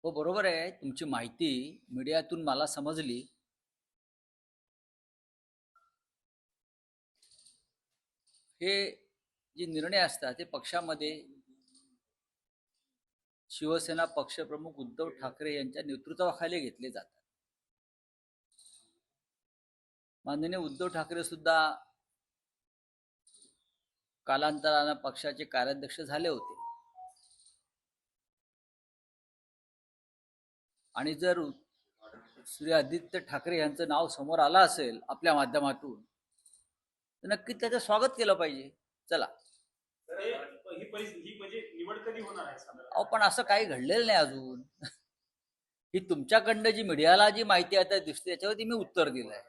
हो, बरोबर आहे. तुमची माहिती मीडियातून मला समजली. हे जे निर्णय असतात ते पक्षामध्ये शिवसेना पक्षप्रमुख उद्धव ठाकरे यांच्या नेतृत्वाखाली घेतले जातात. माननीय उद्धव ठाकरे सुद्धा कालांतराने पक्षाचे कार्याध्यक्ष झाले होते. आणि जर श्री आदित्य ठाकरे यांचं नाव समोर आलं असेल आपल्या माध्यमातून, तर नक्कीच त्याचं स्वागत केलं पाहिजे. चला. ही म्हणजे निवड कधी होणार आहे साधारण? अहो, पण असं काही घडलेलं नाही अजून. ही तुमच्याकडनं जी मीडियाला जी माहिती आता दिसते त्याच्यावरती मी उत्तर दिलं आहे.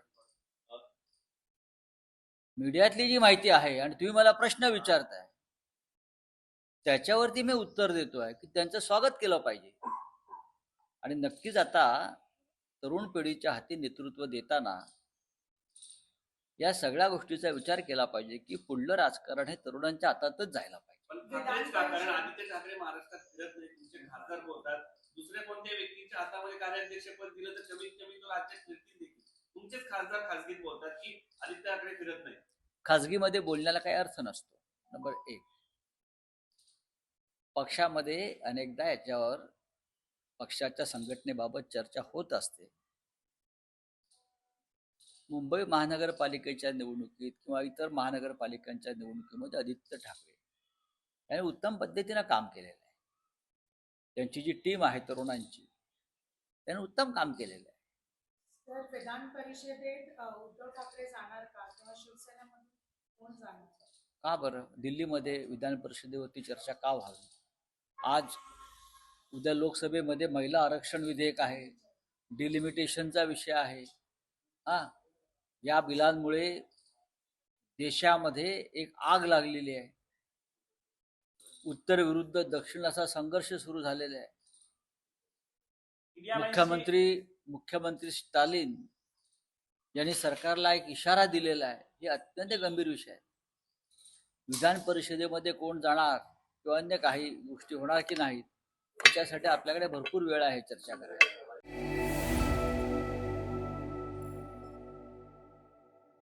मीडियातली जी माहिती आहे आणि तुम्ही मला प्रश्न विचारताय त्याच्यावरती मी उत्तर देतोय की त्यांचं स्वागत केलं पाहिजे. आणि नक्कीच आता तरुण पिढीच्या हाती नेतृत्व देताना या सगळ्या गोष्टीचा विचार केला पाहिजे की पुढलं राजकारण हे तरुणांच्या हातातच जायला पाहिजे. पण ठाकरेच का? कारण आदित्य ठाकरे महाराष्ट्रात फिरत नाही, तुमचे खासदार बोलतात. दुसऱ्या कोणत्या व्यक्तीच्या हातामध्ये कार्याध्यक्षपद दिलं तर कमीत कमी तो राज्यात फिरतील देखील. तुमचेच खासदार खासगीत बोलतात की आदित्य ठाकरे फिरत नाही. खाजगीमध्ये बोलण्याला काही अर्थ नसतो. नंबर एक, पक्षामध्ये अनेकदा याच्यावर पक्षाच्या संघटनेबाबत चर्चा होत असते. मुंबई महानगरपालिकेच्या निवडणुकीत किंवा इतर महानगरपालिकांच्या निवडणुकीमध्ये आदित्य ठाकरे यांनी उत्तम पद्धतीनं काम केलेलं आहे. त्यांची जी टीम आहे तरुणांची, त्यांनी उत्तम काम केलेलं आहे. तर विधान परिषदेत उद्धव ठाकरे जाणार का किंवा शिवसेनेमधून कोण जाणार? का बरं? दिल्लीमध्ये विधान परिषदेवरती चर्चा का व्हावी? आज उद्या लोकसभेमध्ये महिला आरक्षण विधेयक आहे, डिलिमिटेशनचा विषय आहे. हा, या बिलांमुळे देशामध्ये एक आग लागलेली आहे. उत्तर विरुद्ध दक्षिण असा संघर्ष सुरू झालेला आहे. मुख्यमंत्री स्टालिन यांनी सरकारला एक इशारा दिलेला आहे. हे अत्यंत गंभीर विषय आहे. विधान परिषदेमध्ये कोण जाणार किंवा अन्य काही गोष्टी होणार की नाहीत याच्यासाठी आपल्याकडे भरपूर वेळ आहे चर्चा करायला.